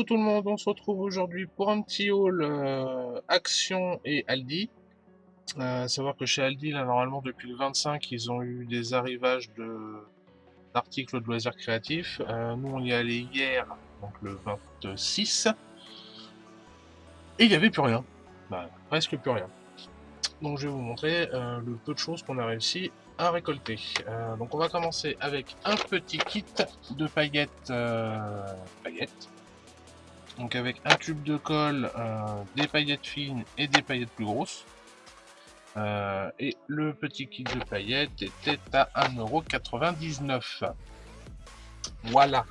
Coucou tout le monde, on se retrouve aujourd'hui pour un petit haul Action et Aldi. Savoir que chez Aldi, là, normalement depuis le 25, ils ont eu des arrivages d'articles de loisirs créatifs. Nous, on y est allé hier, donc le 26, et il n'y avait plus rien. Bah, presque plus rien. Donc je vais vous montrer le peu de choses qu'on a réussi à récolter. Donc on va commencer avec un petit kit de paillettes. Donc avec un tube de colle, des paillettes fines et des paillettes plus grosses. Et le petit kit de paillettes était à 1,99 €. Voilà.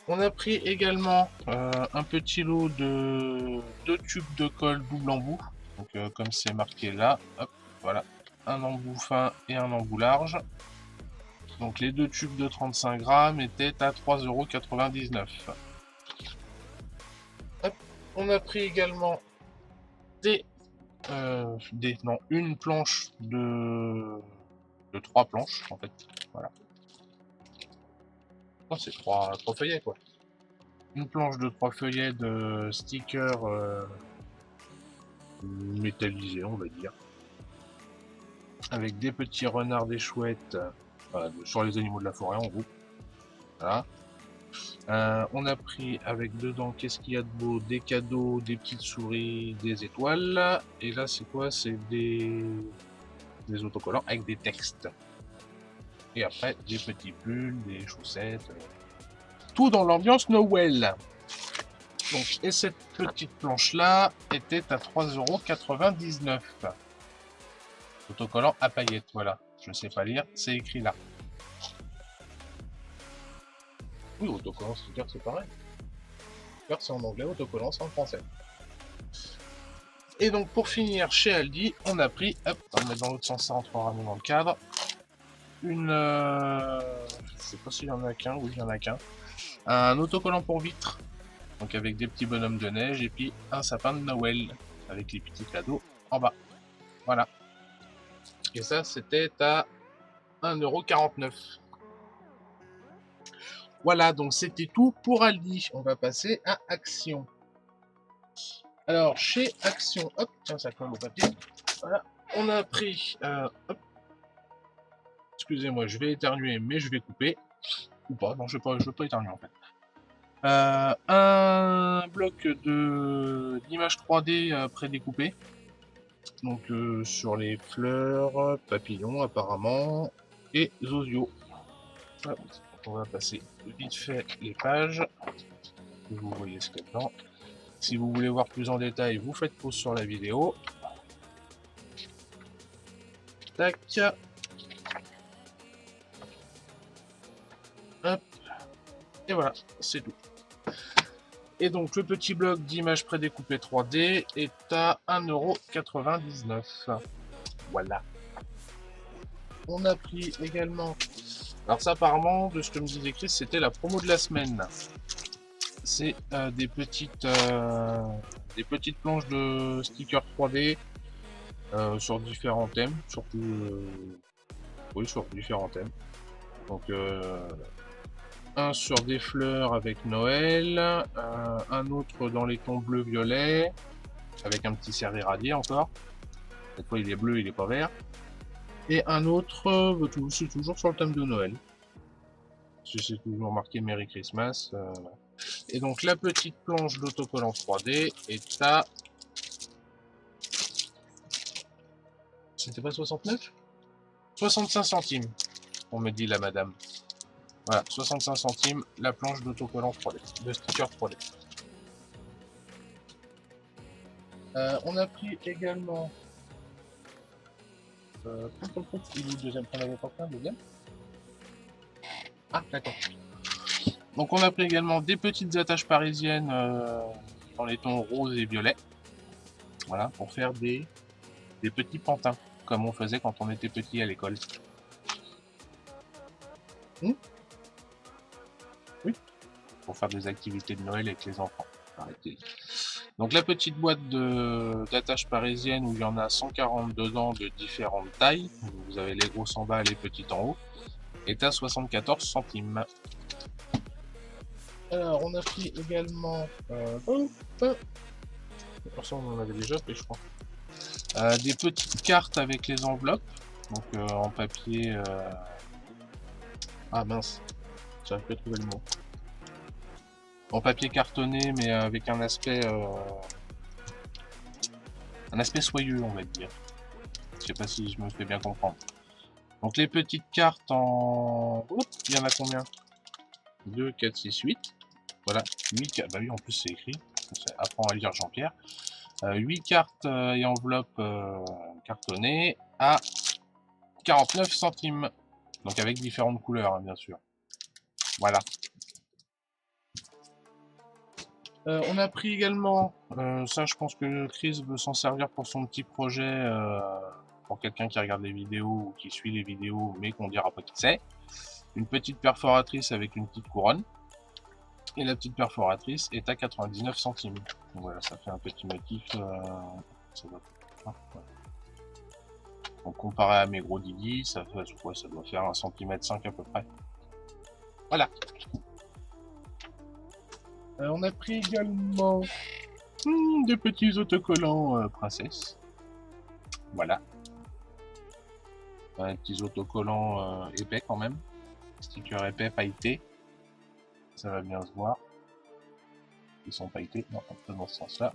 On a pris également un petit lot de 2 tubes de colle double embout. Donc comme c'est marqué là, hop, voilà, un embout fin et un embout large. Donc les 2 tubes de 35 grammes étaient à 3,99 €. On a pris également une planche de 3 planches en fait. Voilà. Non, c'est 3 feuillets quoi. Une planche de 3 feuillets de stickers métallisés, on va dire. Avec des petits renards, des chouettes, sur les animaux de la forêt en gros. Voilà. On a pris avec dedans, qu'est-ce qu'il y a de beau? Des cadeaux, des petites souris, des étoiles. Et là, c'est quoi? C'est des autocollants avec des textes. Et après, des petits pulls, des chaussettes. Tout dans l'ambiance Noël. Donc, et cette petite planche-là était à 3,99 €. Autocollant à paillettes, voilà. Je ne sais pas lire, c'est écrit là. Oui, autocollant sticker, c'est pareil. Sticker, c'est en anglais, autocollant, c'est en français. Et donc, pour finir, chez Aldi, on a pris, hop, on va mettre dans l'autre sens, ça rentrera mieux dans le cadre. Une. Je sais pas s'il y en a qu'un, oui, il y en a qu'un. Un autocollant pour vitre, donc avec des petits bonhommes de neige, et puis un sapin de Noël, avec les petits cadeaux en bas. Voilà. Et ça, c'était à 1,49 €. Voilà, donc c'était tout pour Aldi. On va passer à Action. Alors, chez Action, hop, tiens, ça colle au papier. Voilà, on a pris, hop, excusez-moi, je vais éternuer, mais je vais couper. Ou pas, non, je veux pas éternuer en fait. Un bloc d'images 3D prédécoupées. Donc sur les fleurs, papillons apparemment, et Zozio. Hop, on va passer vite fait les pages. Vous voyez ce qu'il y a dedans. Si vous voulez voir plus en détail, vous faites pause sur la vidéo. Tac. Hop. Et voilà, c'est tout. Et donc le petit bloc d'images prédécoupées 3D est à 1,99 €. Voilà. On a pris également... Alors ça apparemment, de ce que me disait Chris, c'était la promo de la semaine. C'est des petites planches de stickers 3D sur différents thèmes, surtout oui, sur différents thèmes. Donc un sur des fleurs avec Noël, un autre dans les tons bleu violet avec un petit cerf irradié encore. Cette fois il est bleu, il est pas vert. Et un autre, c'est toujours sur le thème de Noël. C'est toujours marqué Merry Christmas. Et donc la petite planche d'autocollant 3D est à... C'était pas 69 ? 65 centimes, on me dit la madame. Voilà, 65 centimes la planche d'autocollant 3D, de sticker 3D. On a pris également... il est le deuxième, on avait pas pris un deuxième. Ah, d'accord. Donc on a pris également des petites attaches parisiennes dans les tons rose et violet. Voilà, pour faire des petits pantins, comme on faisait quand on était petit à l'école. Oui, pour faire des activités de Noël avec les enfants. Arrêtez. Donc la petite boîte d'attaches parisiennes où il y en a 140 dedans de différentes tailles. Vous avez les grosses en bas et les petites en haut. Est à 74 centimes. Alors, on a pris également... ça, on en avait déjà fait, je crois. Des petites cartes avec les enveloppes. Donc, en papier... Ah mince, j'arrive pas à trouver le mot. En papier cartonné, mais avec un aspect soyeux, on va dire. Je sais pas si je me fais bien comprendre. Donc les petites cartes en... Oups, il y en a combien? 2, 4, 6, 8. Voilà, 8 cartes. Bah oui, en plus c'est écrit. Apprends à lire Jean-Pierre. 8 cartes et enveloppes cartonnées à 49 centimes. Donc avec différentes couleurs, hein, bien sûr. Voilà. On a pris également, ça je pense que Chris veut s'en servir pour son petit projet, pour quelqu'un qui regarde les vidéos ou qui suit les vidéos, mais qu'on dira pas qui c'est. Une petite perforatrice avec une petite couronne. Et la petite perforatrice est à 99 centimes. Donc voilà, ça fait un petit motif. Ça doit... voilà. Donc comparé à mes gros Didi, ça doit faire 1,5 cm à peu près. Voilà. On a pris également des petits autocollants princesse. Voilà. Des petits autocollants épais quand même. Stickers épais, pailletés. Ça va bien se voir. Ils sont pailletés. Non, un peu dans ce sens-là.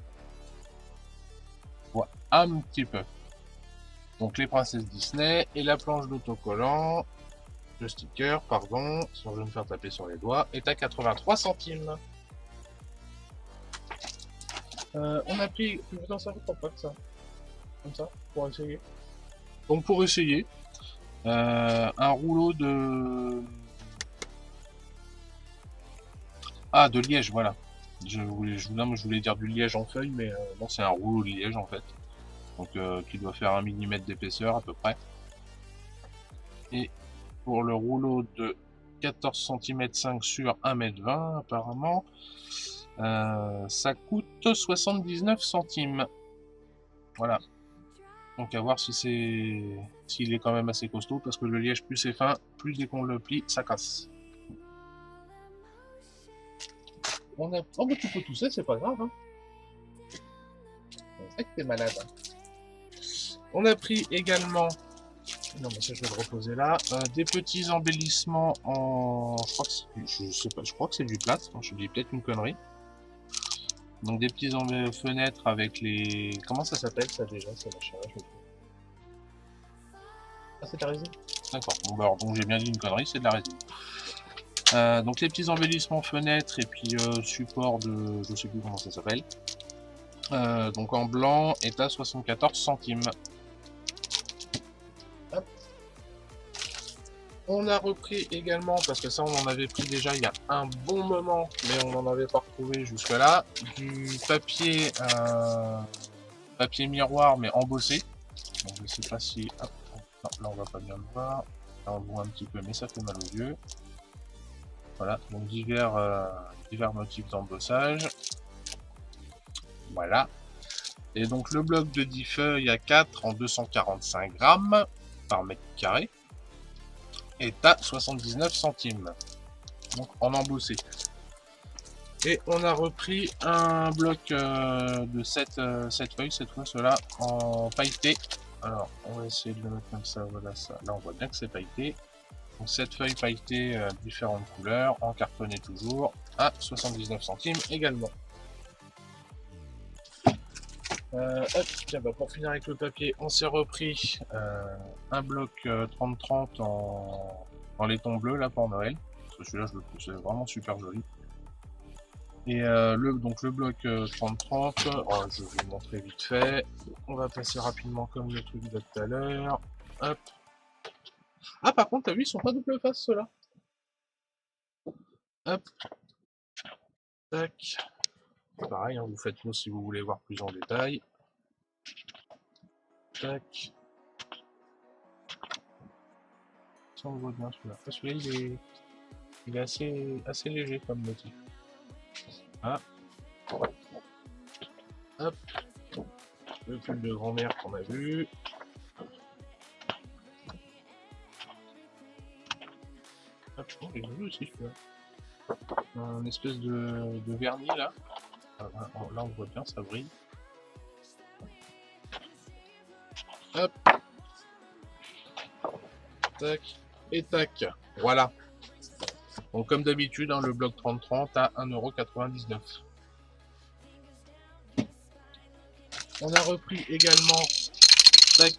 Voilà, un petit peu. Donc les princesses Disney et la planche d'autocollant, le sticker, pardon, sans je me faire taper sur les doigts, est à 83 centimes. On a pris... Putain, ça fait pas que ça. Comme ça, pour essayer. Donc pour essayer, un rouleau de... Ah, de liège, voilà. Je voulais dire du liège en feuille, mais non, c'est un rouleau de liège en fait. Donc qui doit faire 1 mm d'épaisseur à peu près. Et pour le rouleau de 14 cm 5 sur 1,20 m apparemment, ça coûte 79 centimes. Voilà. Donc à voir si s'il est quand même assez costaud, parce que le liège plus c'est fin, plus dès qu'on le plie, ça casse. On a... Oh bah tu peux tousser, c'est pas grave. Hein. C'est vrai que t'es malade. Hein. On a pris également... Non mais ça je vais le reposer là. Des petits embellissements en... Je sais pas, je crois que c'est du plâtre. Je dis peut-être une connerie. Donc des petits fenêtres avec les... Comment ça s'appelle ça déjà, ça machin là, Ah c'est de la résine. D'accord, bon bah alors donc j'ai bien dit une connerie, c'est de la résine. Donc les petits embellissements fenêtres et puis support de... je sais plus comment ça s'appelle. Donc en blanc est à 74 centimes. Hop. On a repris également, parce que ça on en avait pris déjà il y a un bon moment, mais on n'en avait pas retrouvé jusque là, du papier, papier miroir mais embossé. Donc, je sais pas si... Hop, non, là on va pas bien le voir. Là on le voit un petit peu mais ça fait mal aux yeux. Voilà, donc divers motifs d'embossage. Voilà. Et donc le bloc de 10 feuilles à 4 en 245 grammes par mètre carré est à 79 centimes. Donc en embossé. Et on a repris un bloc de 7 feuilles, cette fois cela en pailleté. Alors on va essayer de le mettre comme ça, voilà ça. Là on voit bien que c'est pailleté. Donc 7 feuilles pailletées différentes couleurs, en cartonné toujours, à 79 centimes également. Hop, tiens, bah pour finir avec le papier, on s'est repris un bloc 30-30 en laiton bleu là pour Noël. Parce que celui-là, je le trouve c'est vraiment super joli. Et donc le bloc 30-30, je vais vous le montrer vite fait. On va passer rapidement comme le truc de tout à l'heure. Hop. Ah, par contre, t'as vu, ils sont pas double face ceux-là. Hop. Tac. Pareil, hein, vous faites nous si vous voulez voir plus en détail. Tac. Ça on le voit bien celui-là. Celui-là il est assez léger comme motif. Ah. Hop. Le pull de grand-mère qu'on a vu. Hop, oh, il est joli aussi celui-là. un espèce de vernis là. Là on voit bien, ça brille. Hop. Tac. Et tac. Voilà. Donc comme d'habitude, hein, le bloc 30-30 à 1,99 €. On a repris également tac,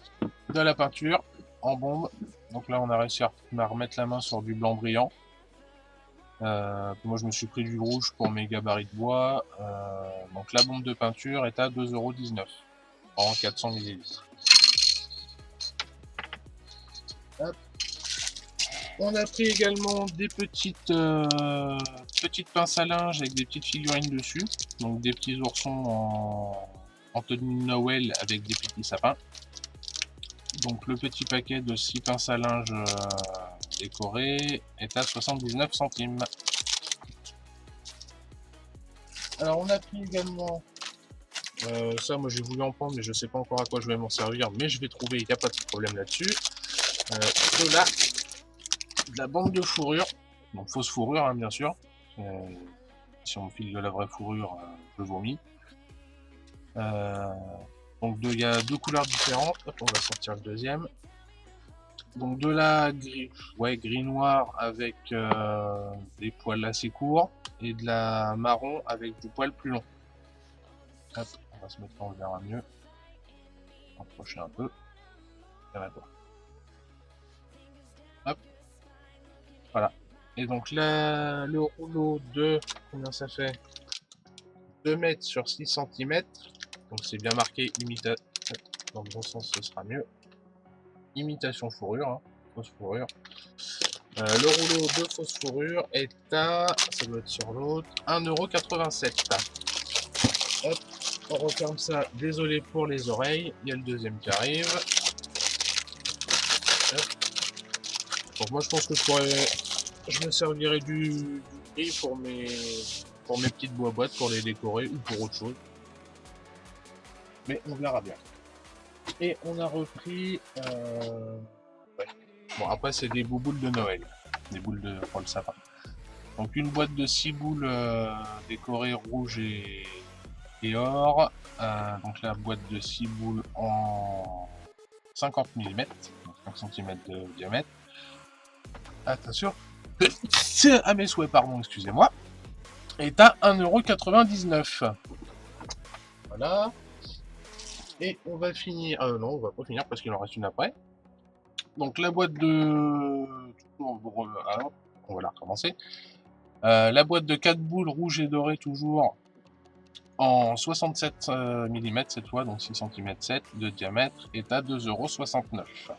de la peinture en bombe. Donc là, on a réussi à remettre la main sur du blanc brillant. Moi, je me suis pris du rouge pour mes gabarits de bois. Donc la bombe de peinture est à 2,19 € en 400 ml. Hop. On a pris également des petites pinces à linge avec des petites figurines dessus. Donc des petits oursons en tenue de Noël avec des petits sapins. Donc le petit paquet de 6 pinces à linge décorées est à 79 centimes. Alors on a pris également, ça moi j'ai voulu en prendre mais je sais pas encore à quoi je vais m'en servir, mais je vais trouver, il n'y a pas de problème là-dessus. De la bande de fourrure, donc fausse fourrure hein, bien sûr. Si on me file de la vraie fourrure, je vomis. Donc il y a deux couleurs différentes. Hop, on va sortir le deuxième. Donc de la gris noir avec des poils assez courts et de la marron avec du poil plus long. Hop, on va se mettre on le verra mieux. Approcher un peu. Hop, voilà. Et donc là, le rouleau de combien ça fait 2 mètres sur 6 cm. Donc c'est bien marqué imitation. Dans le bon sens, ce sera mieux. Imitation fourrure, hein, fausse fourrure. Le rouleau de fausse fourrure est à, ça doit être sur l'autre, 1,87 €. Hop, on referme ça. Désolé pour les oreilles, il y a le deuxième qui arrive. Hop. Donc moi je pense que je me servirai du gris pour mes petites boîtes pour les décorer ou pour autre chose. Mais on verra bien. Et on a repris. Ouais. Bon, après, c'est des bouboules de Noël. Des boules pour le sapin. Donc, une boîte de 6 boules décorées rouge et or. Donc, la boîte de 6 boules en 50 mm, donc 5 cm de diamètre. Attention. À mes souhaits, pardon, excusez-moi. Est à 1,99 €. Voilà. Et on va finir. Non, on va pas finir parce qu'il en reste une après. Donc la boîte de. Alors, on va la recommencer. La boîte de 4 boules rouges et dorées, toujours en 67 mm cette fois, donc 6 cm 7 de diamètre, est à 2,69 €.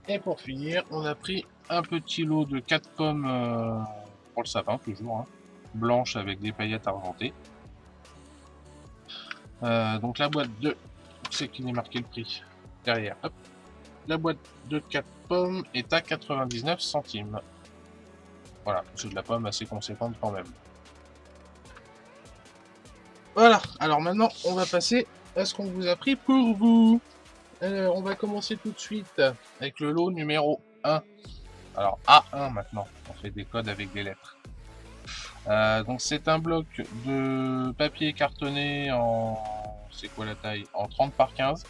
Et pour finir, on a pris un petit lot de 4 pommes pour le sapin, toujours, hein, blanches avec des paillettes argentées. Donc la boîte de. C'est qu'il est marqué le prix derrière. Hop. La boîte de 4 pommes est à 99 centimes. Voilà, c'est de la pomme assez conséquente quand même. Voilà, alors maintenant on va passer à ce qu'on vous a pris pour vous. Alors on va commencer tout de suite avec le lot numéro 1. Alors A1 maintenant, on fait des codes avec des lettres. Donc c'est un bloc de papier cartonné en... C'est quoi la taille? En 30 par 15.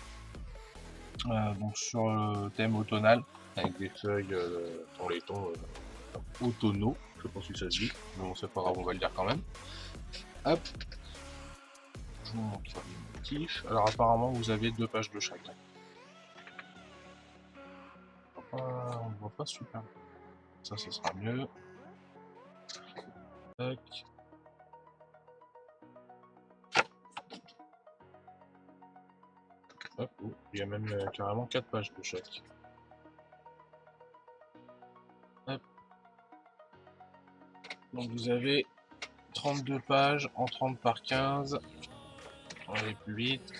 Donc sur le thème automnal, avec des feuilles dans les tons automnaux, je sais pas si ça se dit, mais bon c'est pas grave, on va le dire quand même. Hop, je vous montre les motifs. Alors apparemment vous avez 2 pages de chacun. On ne voit pas super. Ça, ce sera mieux. Tac. Hop, oh, il y a même carrément 4 pages de chaque. Hop. Donc vous avez 32 pages en 30 par 15. On va aller plus vite.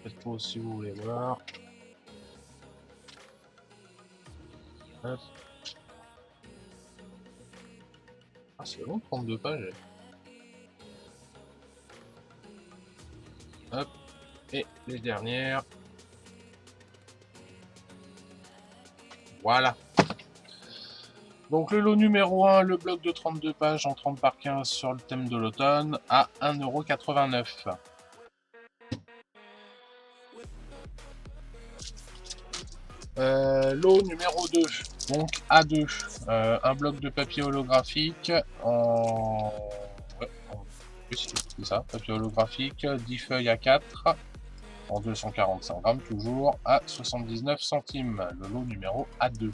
Faites pas si vous voulez voir. Hop. Ah, c'est long, 32 pages. Hop. Et les dernières. Voilà. Donc le lot numéro 1, le bloc de 32 pages en 30 par 15 sur le thème de l'automne à 1,89 €. Lot numéro 2, donc A2, un bloc de papier holographique en... Ouais, c'est ça, papier holographique, 10 feuilles à 4, en 245 grammes toujours, à 79 centimes, le lot numéro A2.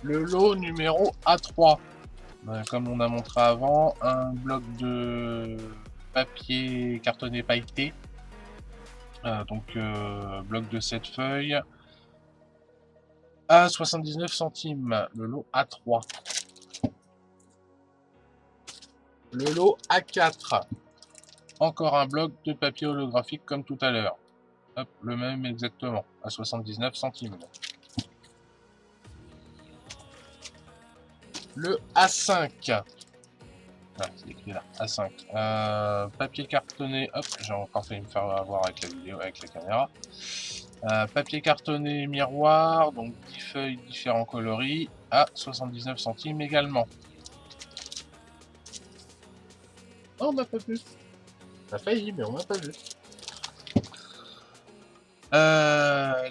Le lot numéro A3, comme on a montré avant, un bloc de papier cartonné pailleté, bloc de 7 feuilles, à 79 centimes, le lot A3. Le lot A4, encore un bloc de papier holographique comme tout à l'heure. Hop, le même exactement, à 79 centimes. Le A5, c'est écrit là, A5. Papier cartonné, hop, j'ai encore failli me faire avoir avec la vidéo, avec la caméra. Papier cartonné miroir, donc 10 feuilles différents coloris, à 79 centimes également. Oh, on n'a pas vu. On a failli, mais on n'a pas vu.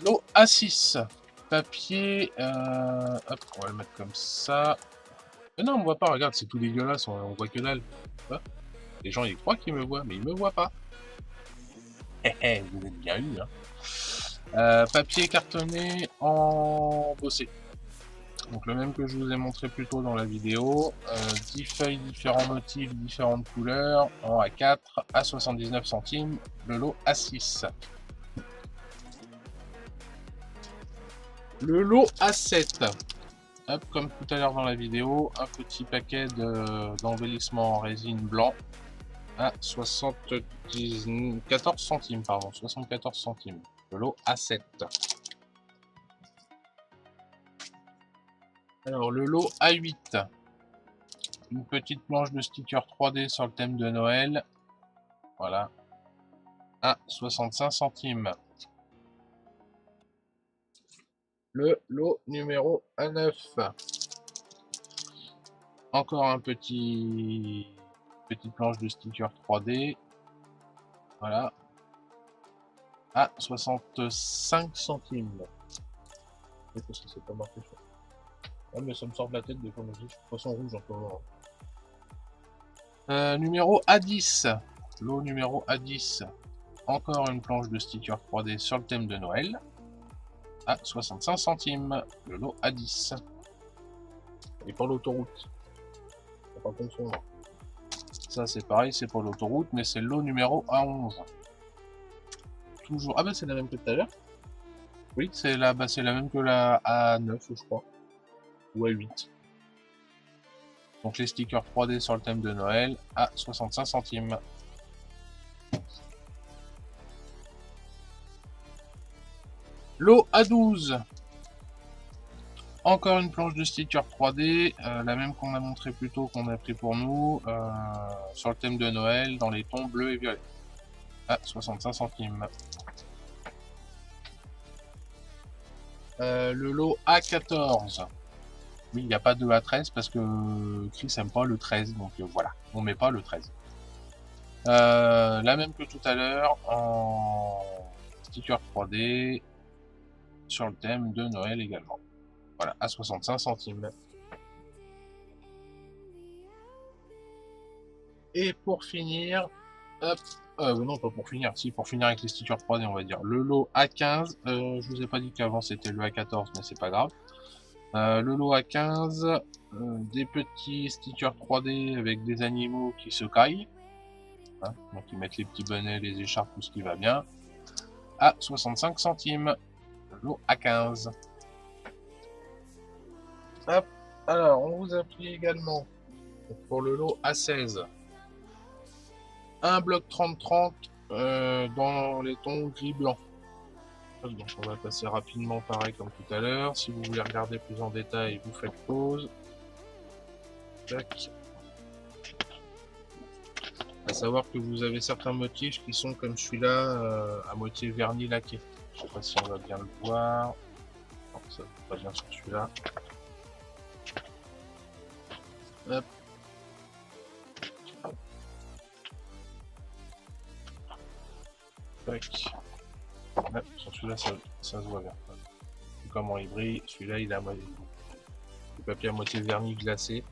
Lot A6, papier, hop, on va le mettre comme ça. Mais non, on voit pas, regarde, c'est tout dégueulasse, on voit que dalle. Les gens, ils croient qu'ils me voient, mais ils me voient pas. Vous êtes bien eu, hein. Papier cartonné en bossé. Donc le même que je vous ai montré plus tôt dans la vidéo. 10 feuilles, différents motifs, différentes couleurs, en A4 à 79 centimes, le lot A6. Le lot A7. Hop, comme tout à l'heure dans la vidéo, un petit paquet d'embellissement en résine blanc à 74 centimes, pardon, 74 centimes. Le lot A7. Alors, le lot A8. Une petite planche de stickers 3D sur le thème de Noël. Voilà. À 65 centimes. Le lot numéro A9. Encore un petite planche de stickers 3D. Voilà. À 65 centimes. Parce que c'est pas marqué sur. Ah, mais ça me sort de la tête des fois, je suis poisson rouge en ce moment. Numéro A10. Lot numéro A10. Encore une planche de stickers 3D sur le thème de Noël. À 65 centimes. Le lot A10. Et pour l'autoroute. Faut pas confondre. Ça c'est pareil, c'est pour l'autoroute, mais c'est le lot numéro A11. Toujours. Ah bah c'est la même que tout à l'heure. Oui, c'est la même que la A9, je crois. Ou A8. Donc les stickers 3D sur le thème de Noël à 65 centimes. Lot A12. Encore une planche de stickers 3D, la même qu'on a montré plus tôt, qu'on a pris pour nous, sur le thème de Noël, dans les tons bleus et violets. À 65 centimes. Le lot A14. Oui, il n'y a pas de A13 parce que Chris aime pas le 13, donc voilà, on met pas le 13. La même que tout à l'heure, en sticker 3D, sur le thème de Noël également. Voilà, à 65 centimes. Et pour finir, hop, non pas pour finir, si pour finir avec les stickers 3D on va dire, le lot A15, je vous ai pas dit qu'avant c'était le A14 mais c'est pas grave. Le lot A15, des petits stickers 3D avec des animaux qui se caillent, hein, donc ils mettent les petits bonnets, les écharpes, tout ce qui va bien, à 65 centimes, le lot A15. Hop, alors on vous a pris également, pour le lot A16, un bloc 30-30 dans les tons gris-blanc. Donc on va passer rapidement pareil comme tout à l'heure. Si vous voulez regarder plus en détail, vous faites pause. Tac. À savoir que vous avez certains motifs qui sont comme celui-là, à moitié vernis laqué. Je sais pas si on va bien le voir. Non, ça va pas bien sur celui-là. Hop. Tac. Hop, sur celui-là, ça se voit bien. Comment il brille. Celui-là, il a du papier à moitié verni glacé.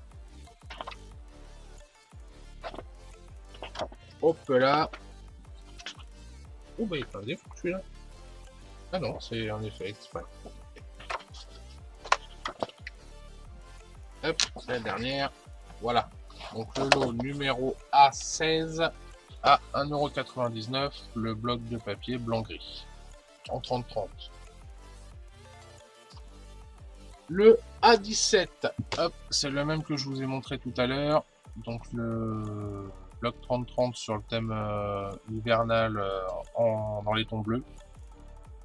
Hop là. Oh bah il est pas défaut celui-là. Ah non, c'est en effet exprès. Hop, c'est la dernière. Voilà. Donc le lot numéro A16 à 1,99 €, le bloc de papier blanc-gris. En 30-30. Le A17, hop, c'est le même que je vous ai montré tout à l'heure. Donc le bloc 30-30 sur le thème hivernal dans les tons bleus.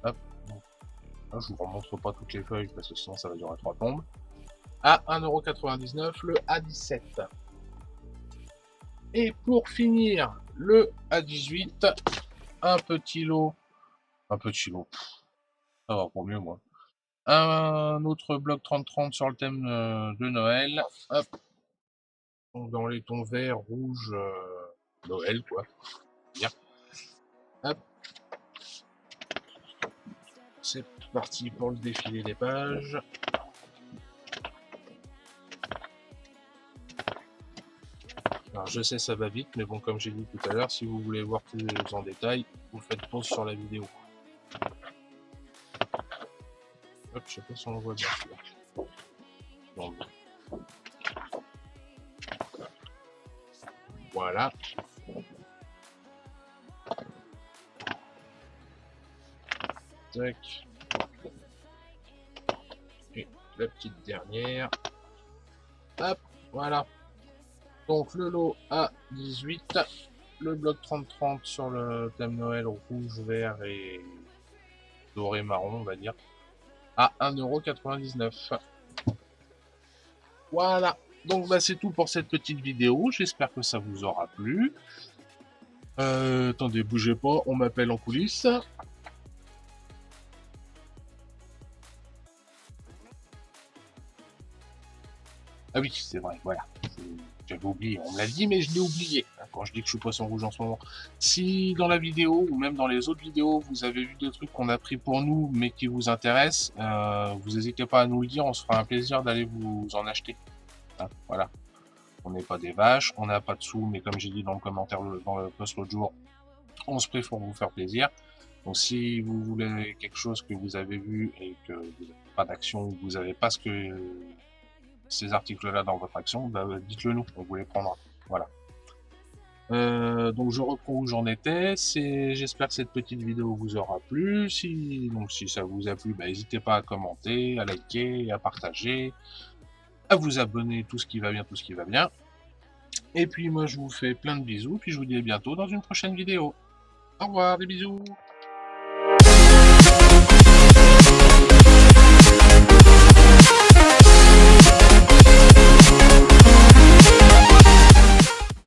Hop, donc, là, je vous remontre pas toutes les feuilles parce que sinon ça va durer 3 tombes. À 1,99 € le A17. Et pour finir, le A18, un petit lot, ça va pour mieux moi. Un autre bloc 30-30 sur le thème de Noël. Hop. Donc dans les tons vert, rouge, Noël quoi. Bien. Hop. C'est parti pour le défilé des pages. Alors je sais ça va vite, mais bon comme j'ai dit tout à l'heure, si vous voulez voir plus en détail, vous faites pause sur la vidéo. Hop, je sais pas si on le voit bien celui-là. Bon. Voilà. Tac. Et la petite dernière. Hop, voilà. Donc le lot A18, le bloc 30-30 sur le thème Noël rouge, vert et doré marron, on va dire, à 1,99 €. Voilà, donc bah, c'est tout pour cette petite vidéo, j'espère que ça vous aura plu. Attendez, bougez pas, on m'appelle en coulisses. Ah oui, c'est vrai, voilà. J'avais oublié, on me l'a dit, mais je l'ai oublié. Quand je dis que je suis poisson rouge en ce moment. Si dans la vidéo, ou même dans les autres vidéos, vous avez vu des trucs qu'on a pris pour nous, mais qui vous intéressent, vous n'hésitez pas à nous le dire, on se fera un plaisir d'aller vous en acheter. Hein, voilà. On n'est pas des vaches, on n'a pas de sous, mais comme j'ai dit dans le commentaire, dans le post l'autre jour, on se prie pour vous faire plaisir. Donc si vous voulez quelque chose que vous avez vu et que vous n'avez pas d'action, ou que vous n'avez pas ces articles-là dans votre action, bah, dites-le nous, on vous les prendra. Voilà. Donc je reprends où j'en étais. J'espère que cette petite vidéo vous aura plu. Si ça vous a plu, bah, n'hésitez pas à commenter, à liker, à partager, à vous abonner, tout ce qui va bien, tout ce qui va bien. Et puis moi je vous fais plein de bisous, puis je vous dis à bientôt dans une prochaine vidéo. Au revoir, des bisous.